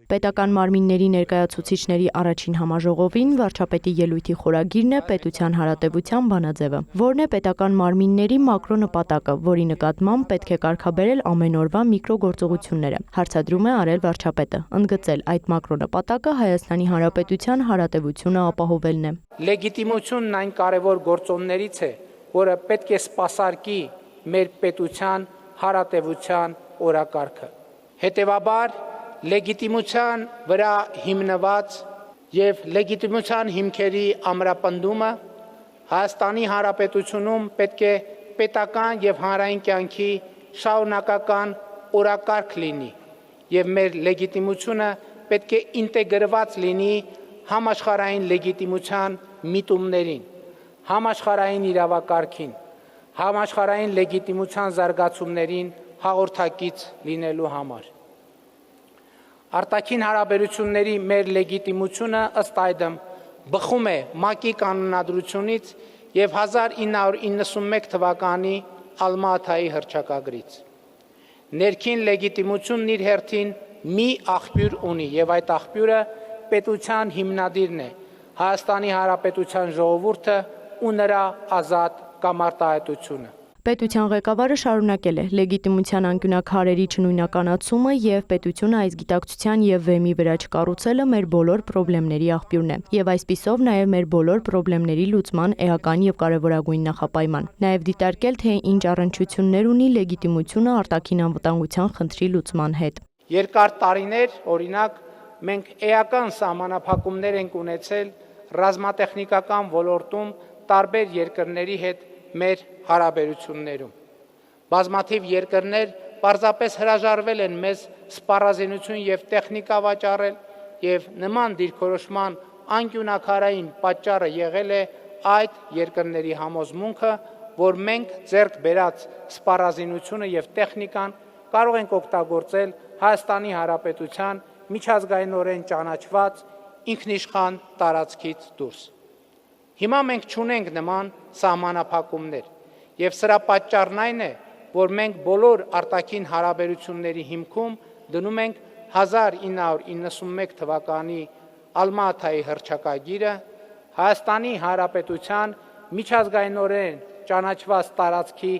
Պետական մարմինների ներկայացուցիչների առաջին համաժողովին վարչապետի ելույթի խորագիրն է պետության հարատևության բանաձևը, որն է պետական մարմինների մակրո նպատակը, որի նկատմամբ պետք է կարգաբերել ամեն օրվա միկրոգործողությունները, հարցադրում է արել վարչապետը, ընդգծել այդ մակրո նպատակը Հայաստանի Հանրապետության հարատևությունը ապահովելն է։ Լեգիտիմությունն այն կարևոր գործոններից է, որը պետք է սպասարկի մեր պետության հարատևության օրակարգը։ Հետևաբար, լեգիտիմության վրա հիմնված եւ լեգիտիմության հիմքերի ամրապնդումը Հայաստանի Հանրապետությունում պետք է պետական եւ հանրային կյանքի շարունակական օրակարգ լինի եւ մեր լեգիտիմությունը պետք է ինտեգրված լինի համաշխարհային լեգիտիմության միտումներին, համաշխարհային իրավակարգին, համաշխարհային լեգիտիմության զարգացումներին հաղորդակից լինելու համար։ Արտաքին հարաբերությունների մեր լեգիտիմությունը ըստ այդմ բխում է ՄԱԿ-ի կանոնադրությունից եւ 1991 թվականի Ալմա-Աթայի հռչակագրից։ Ներքին լեգիտիմությունն իր հերթին մի աղբյուր ունի եւ այդ աղբյուրը պետության հիմնադիրն է, Հայաստանի Հանրապետության ժողովուրդը ու նրա ազատ կամարտահայտությունը։ Պետության ղեկավարը շարունակել է լեգիտիմության անկյունաքարերի չնույնականացումը եւ պետությունը այս գիտակցության եւ վեմի վրա չկառուցելը մեր բոլոր խնդիրների աղբյուրն է եւ այսպիսով նաեւ մեր բոլոր խնդիրների լուծման էական եւ կարեւորագույն նախապայման։ Նաեւ դիտարկել թե ինչ առնչություններ ունի լեգիտիմությունը արտաքին անվտանգության խնդրի լուծման հետ։ Երկար տարիներ, օրինակ, մենք էական սահմանափակումներ ենք ունեցել ռազմատեխնիկական ոլորտում տարբեր երկրների հետ մեր հարաբերություններում։ Բազմաթիվ երկրներ պարզապես հրաժարվել են մեզ սպառազինություն եւ տեխնիկա վաճառել եւ նման դիրքորոշման անկյունաքարային պատճառը եղել է այդ երկրների համոզմունքը, որ մենք ձեռք բերած սպառազինությունը եւ տեխնիկան կարող ենք օգտագործել Հայաստանի Հանրապետության միջազգայինորեն ճանաչված ինքնիշխան տարածքից դուրս։ Հիմա մենք չունենք նման սահմանափակումներ եւ սրա պատճառն այն է, որ մենք բոլոր արտաքին հարաբերությունների հիմքում դնում ենք 1991 թվականի Ալմա-Աթայի հռչակագիրը, Հայաստանի Հանրապետության միջազգայինորեն ճանաչված տարածքի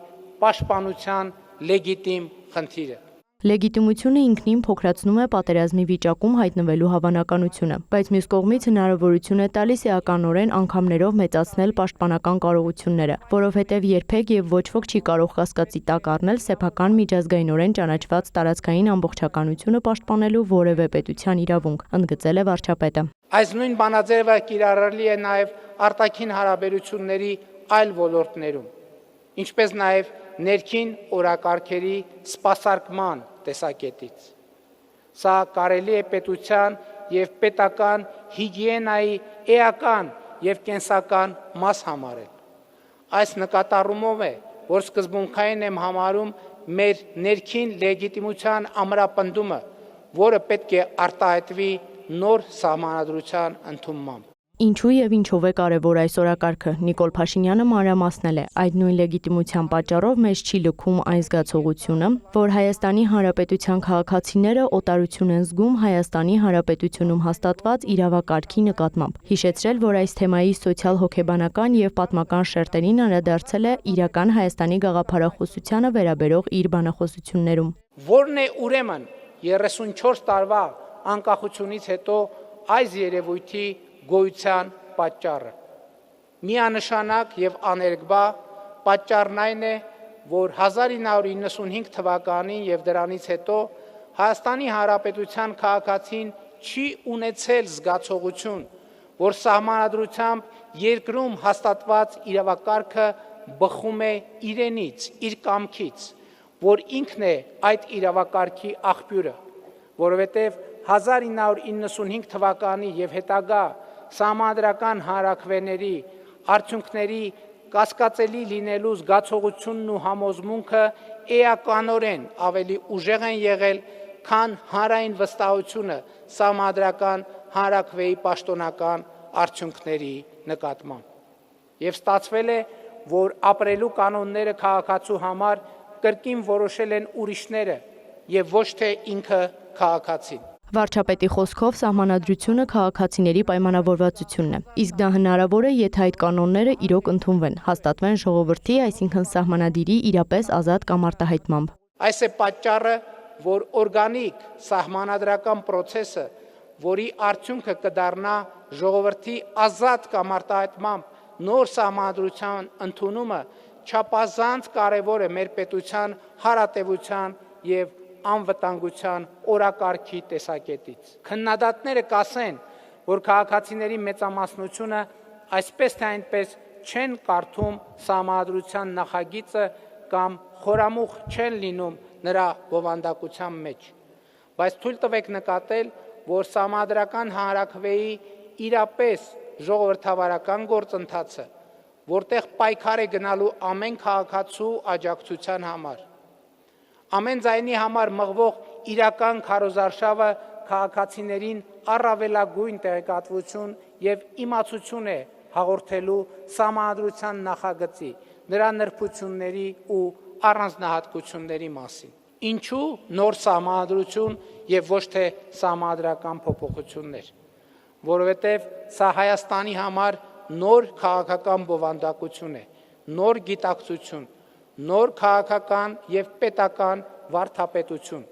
պաշտպանության լեգիտիմ խնդիրը։ Լեգիտիմությունը ինքնին փոքրացնում է պատերազմի վիճակում հայտնվելու հավանականությունը, բայց մյուս կողմից հնարավորություն է տալիս էականորեն անգամներով մեծացնել պաշտպանական կարողությունները, որովհետև երբեք եւ ոչ ոք չի կարող կասկածի տակ առնել սեփական միջազգայինորեն ճանաչված տարածքային ամբողջականությունը պաշտպանելու որևէ պետության իրավունք, ընդգծել է վարչապետը։ Այս նույն բանաձևը կիրառելի է նաեւ արտաքին հարաբերությունների այլ ոլորտներում, ինչպես նաեւ ներքին օրակարգերի սպասարկման տեսակետից։ Սա կարելի է պետության եւ պետական հիգիենայի էական եւ կենսական մաս համարել։ Այս նկատառումով է, որ սկզբունքային եմ համարում մեր ներքին լեգիտիմության ամրապնդումը, որը պետք է արտահայտվի նոր սահմանադրության ընդունմամբ։ Ինչու եւ ինչով է կարեւոր այս օրակարգը, Նիկոլ Փաշինյանը մանրամասնել է, այդ նույն լեգիտիմության պատճառով մեզ չի լքում այն զգացողությունը, որ Հայաստանի Հանրապետության քաղաքացիները օտարություն են զգում Հայաստանի Հանրապետությունում հաստատված իրավակարգի նկատմամբ։ Հիշեցրել, որ այս թեմայի սոցիալ-հոգեբանական եւ պատմական շերտերին անդրադարձել է իրական Հայաստանի գաղափարախոսությանը վերաբերող իր բանախոսություններում։ Որն է ուրեմն 34 տարվա անկախությունից հետո այս երևույթի գոյության պատճառը։ Միանշանակ եւ աներկբա պատճառն այն է, որ 1995 թվականին եւ դրանից հետո Հայաստանի Հանրապետության քաղաքացին չի ունեցել զգացողություն, որ սահմանադրությամբ երկրում հաստատված իրավակարգը բխում է իրենից, իր կամքից, որ ինքն է այդ իրավակարգի աղբյուրը, որովհետեւ 1995 թվականի եւ հետագա սահմանադրական հանրաքվեների արդյունքների կասկածելի լինելու զգացողությունն ու համոզմունքը էականորեն ավելի ուժեղ են եղել, քան հանրային վստահությունը սահմանադրական հանրաքվեի պաշտոնական արդյունքների նկատմամբ։ Եվ ստացվել է, որ ապրելու կանոնները քաղաքացու համար կրկին որոշել են ուրիշները եւ ոչ թե ինքը քաղաքացին։ Վարչապետի խոսքով սահմանադրությունը քաղաքացիների պայմանավորվածությունն է, իսկ դա հնարավոր է, եթե այդ կանոնները իրոք ընդունվեն, հաստատվեն ժողովրդի, այսինքն սահմանադիրի իրապես ազատ կամ արտահայտմամբ։ Այս է պատճառը, որ օրգանիկ սահմանադրական process-ը, որի արդյունքը կդառնա ժողովրդի ազատ կամ արտահայտմամբ նոր սահմանադրության ընդունումը, չափազանց կարևոր է մեր պետության հարատևության եւ անվտանգության օրակարգի տեսակետից։ Քննադատները կասեն, որ քաղաքացիների մեծամասնությունը այսպես թե այնպես չեն կարդում սահմանադրության նախագիծը կամ խորամուխ չեն լինում նրա բովանդակության մեջ։ Բայց թույլ տվեք նկատել, որ սահմանադրական հանրաքվեի իրապես ժողովրդավարական գործընթացը, որտեղ պայքար է գնալու ամեն քաղաքացու աջակցության համար։ Ամեն ձայնի համար մղվող իրական քարոզարշավը քաղաքացիներին առավելագույն տեղեկատվություն եւ իմացություն է հաղորդելու սահմանադրության նախագծի, նրա նրբությունների ու առանձնահատկությունների մասին։ Ինչու նոր սահմանադրություն եւ ոչ թե սահմանադրական փոփոխություններ, որովհետեւ սա Հայաստանի համար նոր քաղաքական բովանդակություն է, նոր գիտակցություն, նոր քաղաքական եւ պետական վարդապետություն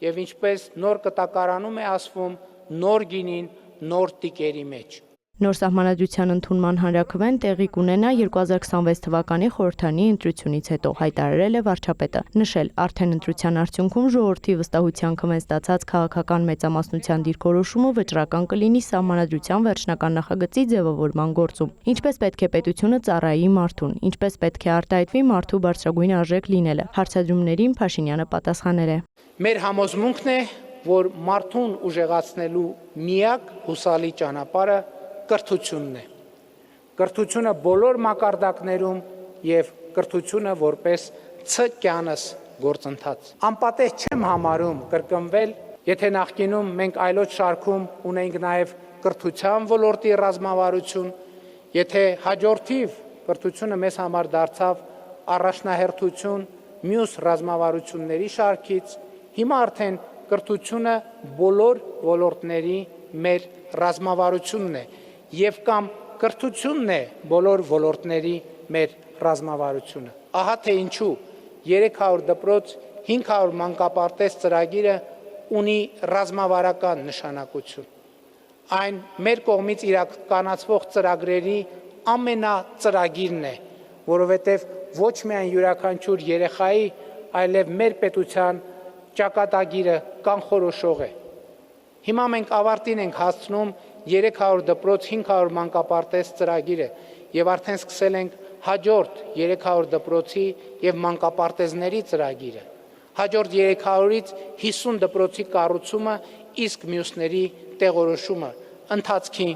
եւ ինչպես նոր կտակարանում է ասվում նոր գինին նոր տիկերի մեջ։ Նոր սահմանադրության ընդունման հանրաքվեն տեղի կունենա 2026 թվականի խորհրդանի ընտրությունից հետո, հայտարարել է վարչապետը, նշել արդեն ընտրության արդյունքում ժողովրդի վստահության քվեն ստացած քաղաքական մեծամասնության դիրքորոշումը վճռական կլինի սահմանադրության վերջնական նախագծի ձևավորման գործում։ Ինչպես պետք է պետությունը ծառայի մարդուն, ինչպես պետք է արտահայտվի մարդու բարձրագույն արժեք լինելը։ Հարցադրումներին Փաշինյանը պատասխանել է. Մեր համոզմունքն է, որ մարդուն ուժեղացնելու միակ հուսալի ճանապարհը կրթությունն է։ Կրթությունը բոլոր մակարդակներում եւ կրթությունը որպես ցկյանս գործընթաց։ Անպատեհ չեմ համարում կրկնվել, եթե նախկինում մենք այլոց շարքում ունենք նաեւ կրթության ոլորտի ռազմավարություն, եթե հաջորդիվ կրթությունը մեզ համար դարձավ առաջնահերթություն մյուս ռազմավարությունների շարքից, հիմա արդեն կրթությունը բոլոր ոլորտների մեր ռազմավարությունն է եւ կամ կրթությունն է բոլոր ոլորտների մեր ռազմավարությունը։ Ահա թե ինչու 300 դպրոց 500 մանկապարտեզ ծրագիրը ունի ռազմավարական նշանակություն։ Այն մեր կողմից իրականացվող ծրագրերի ամենածրագիրն է, որովհետև ոչ միայն յուրաքանչյուր երեխայի, այլև մեր պետության ճակատագիրը կանխորոշող է։ Հիմա մենք ավարտին ենք հասցնում 300 դպրոց 500 մանկապարտեզ ծրագիրը եւ արդեն սկսել ենք հաջորդ 300 դպրոցի եւ մանկապարտեզների ծրագիրը։ Հաջորդ 300-ից 50 դպրոցի կառուցումը, իսկ մյուսների տեղորոշումը ընթացքի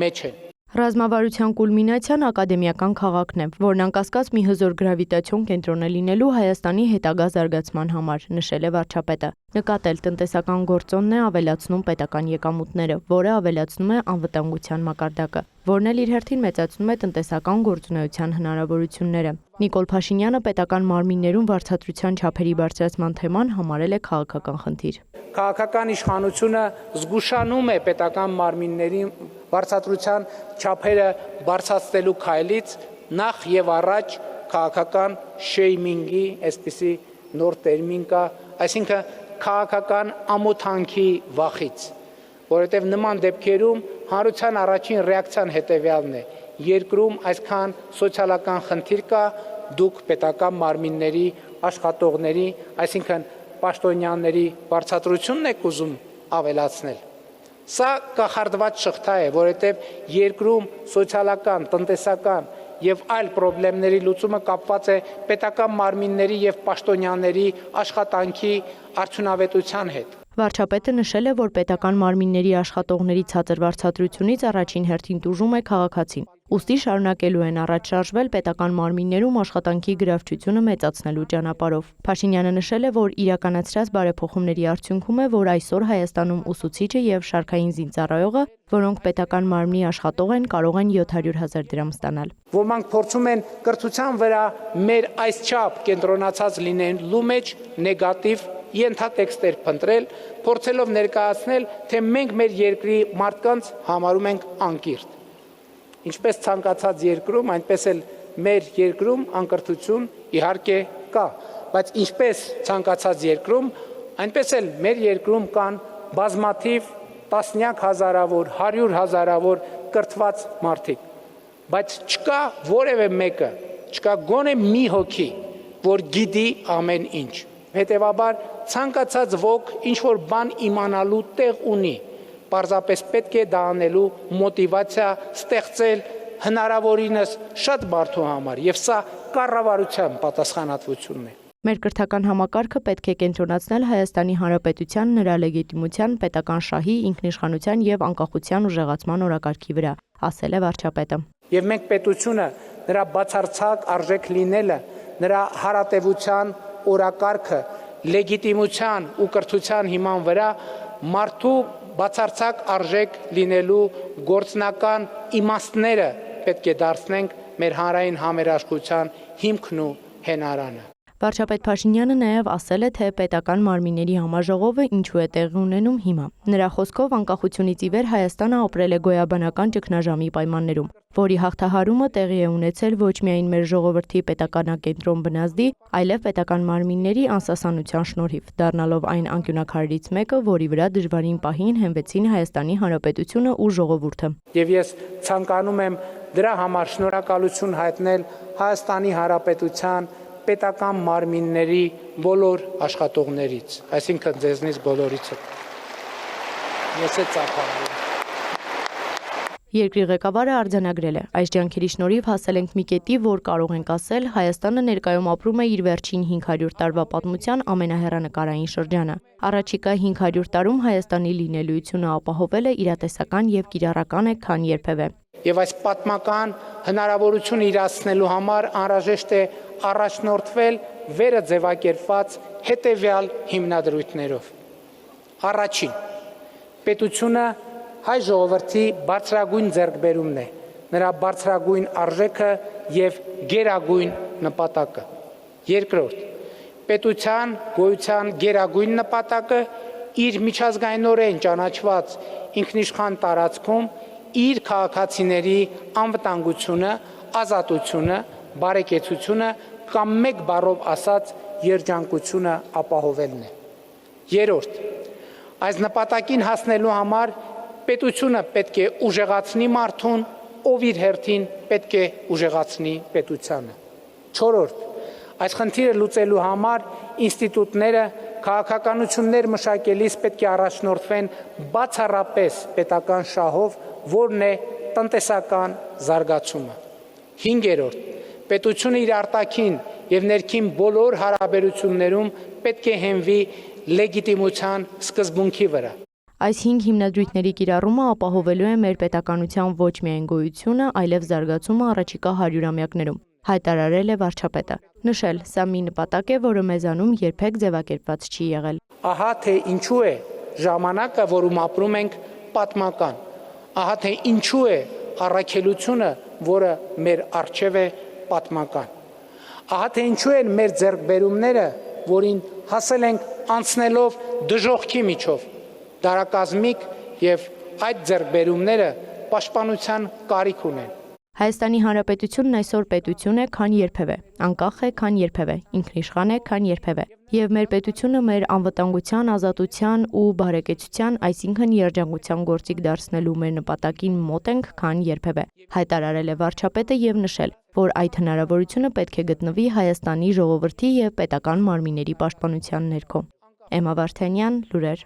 մեջ են։ Ռազմավարության կուլմինացիան ակադեմիական քաղաքն է, որն անկասկած մի հզոր գրավիտացիոն կենտրոն է լինելու Հայաստանի հետագա զարգացման համար, նշել է վարչապետը։ Նկատել տնտեսական գործոնն է ավելացնում պետական եկամուտները, որը ավելացնում է անվտանգության մակարդակը, որն էլ իր հերթին մեծացնում է տնտեսական գործունեության հնարավորությունները։ Նիկոլ Փաշինյանը պետական մարմիններում վարձատրության չափերի բարձրացման թեման համարել է քաղաքական խնդիր։ Քաղաքական իշխանությունը զգուշանում է պետական մարմինների վարձատրության չափերը բարձրացնելու քայլից նախ եւ առաջ քաղաքական շեյմինգի, այսպիսի նոր տերմին կա, այսինքն քաղաքական ամոթանքի վախից, որովհետև նման դեպքերում հանրության առաջին ռեակցիան հետևյալն է. երկրում այսքան սոցիալական խնդիր կա, դուք պետական մարմինների աշխատողների, այսինքն պաշտոնյաների վարձատրությունն եք ուզում ավելացնել։ Սա կախարդված շղթա է, որովհետև երկրում սոցիալական, տնտեսական եւ այլ խնդիրների լուծումը կապված է պետական մարմինների եւ պաշտոնյաների աշխատանքի արդյունավետության հետ։ Վարչապետը նշել է, որ պետական մարմինների աշխատողների ցածր վարձատրությունից առաջին հերթին տուժում է քաղաքացին։ Ուստի շարունակելու են առաջ շարժվել պետական մարմիններում աշխատանքի գրավչությունը մեծացնելու ճանապարհով։ Փաշինյանը նշել է, որ իրականացրած բարեփոխումների արդյունքում է, որ այսօր Հայաստանում ուսուցիչը եւ շարքային զինծառայողը, որոնք պետական մարմնի աշխատող են, կարող են 700,000 դրամ ստանալ։ Ոմանք փորձում են կրթության վրա մեր այսչափ կենտրոնացած լինելու մեջ նեգատիվ ենթատեքստեր փնտրել, փորձելով ներկայացնել, թե մենք մեր երկրի մարդկանց համարում ենք անկիրթ։ Ինչպես ցանկացած երկրում, այնպես էլ մեր երկրում անկրթություն իհարկե կա, բայց ինչպես ցանկացած երկրում, այնպես էլ մեր երկրում կան բազմաթիվ տասնյակ հազարավոր, 100 հազարավոր կրթված մարդիկ, բայց չկա որևէ մեկը, չկա գոնե մի հոգի, որ գիտի ամեն ինչ։ Հետևաբար ցանկացած ոք ինչ որ բան իմանալու տեղ ունի, պարզապես պետք է դա անելու մոտիվացիա ստեղծել հնարավորինս շատ մարդու համար, եւ սա կառավարության պատասխանատվությունն է։ Մեր կրթական համակարգը պետք է կենտրոնացնել Հայաստանի Հանրապետության նրա լեգիտիմության, պետական շահի, ինքնիշխանության եւ անկախության ուժեղացման օրակարգի վրա, ասել է վարչապետը։ Եվ մենք պետությունը նրա բացարձակ արժեք լինելը, նրա հարատևության օրակարգը, լեգիտիմության ու կրթության հիման վրա մարդու բացարձակ արժեք լինելու գործնական իմաստները պետք է դարձնենք մեր հանրային համերաշխության հիմքն ու հենարանը։ Վարչապետ Փաշինյանը նաև ասել է, թե պետական մարմինների համաժողովը ինչու է տեղի ունենում հիմա։ Նրա խոսքով անկախությունից ի վեր Հայաստանը ապրել է գոյաբանական ճգնաժամի պայմաններում, որի հաղթահարումը տեղի է ունեցել ոչ միայն մեր ժողովրդի պետականակենտրոն բնազդի, այլև պետական մարմինների անսասանության շնորհիվ, դառնալով այն անկյունաքարերից մեկը, որի վրա դժվարին պահին հենվեցին Հայաստանի Հանրապետությունը ու ժողովուրդը։ Եվ ես ցանկանում եմ դրա համար շնորհակալություն հայտնել Հայաստանի Հանրապետության պետական մարմինների բոլոր աշխատողներից, այսինքն ձեզնից բոլորից։ Ես է ծափարում։ Երկրի ղեկավարը արձանագրել է. այս ջանքերի շնորհիվ հասել ենք մի կետի, որ կարող ենք ասել, Հայաստանը ներկայում ապրում է իր վերջին 500 տարվա պատմության ամենահեռանկարային շրջանը։ Առաջիկա 500 տարում Հայաստանի լինելիությունը ապահովել է իրատեսական եւ կիրառական է, քան երբևէ։ Եվ այս պատմական հնարավորությունը իրացնելու համար անհրաժեշտ է առաջնորդվել վերը ձևակերպված հետևյալ հիմնադրույթներով։ Առաջին, պետությունը հայ ժողովրդի բարձրագույն ձեռքբերումն է, նրա բարձրագույն արժեքը եւ գերագույն նպատակը։ Երկրորդ, պետության գոյության գերագույն նպատակը իր միջազգայինորեն ճանաչված ինքնիշխան տարածքում իր քաղաքացիների անվտանգությունը, ազատությունը, բարեկեցությունը կամ մեկ բառով ասած երջանկությունը ապահովելն է։ Երրորդ, այս նպատակին հասնելու համար պետությունը պետք է ուժեղացնի մարդուն, ով իր հերթին պետք է ուժեղացնի պետությանը։ Չորրորդ, այս խնդիրը լուծելու համար ինստիտուտները քաղաքականություններ մշակելիս պետք է առաջնորդվեն բացառապես պետական շահով, որն է տնտեսական զարգացումը։ Հինգերորդ, պետությունը իր արտաքին եւ ներքին բոլոր հարաբերություններում պետք է հենվի լեգիտիմության սկզբունքի վրա։ Այս 5 հիմնադրույթների կիրառումը ապահովելու է մեր պետականության ոչ միայն գոյությունը, այլև զարգացումը առաջիկա 100-ամյակներում, հայտարարել է վարչապետը։ Նշել, սա մի նպատակ է, որը մեզանում երբեք ձևակերպված չի եղել։ Ահա թե ինչու է ժամանակը, որում ապրում ենք, պատմական։ Ահա թե ինչու է առաքելությունը, որը մեր առջև է, պատմական։ Ահա թե ինչու են մեր ձեռքբերումները, որին հասել ենք անցնելով դժոխքի միջով, դարակազմիկ եւ այդ ձեռքբերումները պաշտպանության կարիք ունեն։ Հայաստանի Հանրապետությունն այսօր պետություն է, քան երբևէ, անկախ է, քան երբևէ, ինքնիշխան է, քան երբևէ։ Եվ մեր պետությունը մեր անվտանգության, ազատության ու բարեկեցության, այսինքն երջանկության գործիք դարձնելու մեր նպատակին մոտ ենք, քան երբևէ։ Հայտարարել է վարչապետը եւ նշել, որ այդ հնարավորությունը պետք է գտնվի Հայաստանի ժողովրդի եւ պետական մարմինների պաշտպանության ներքո։ Էմմա Վարդանյան, լուրեր։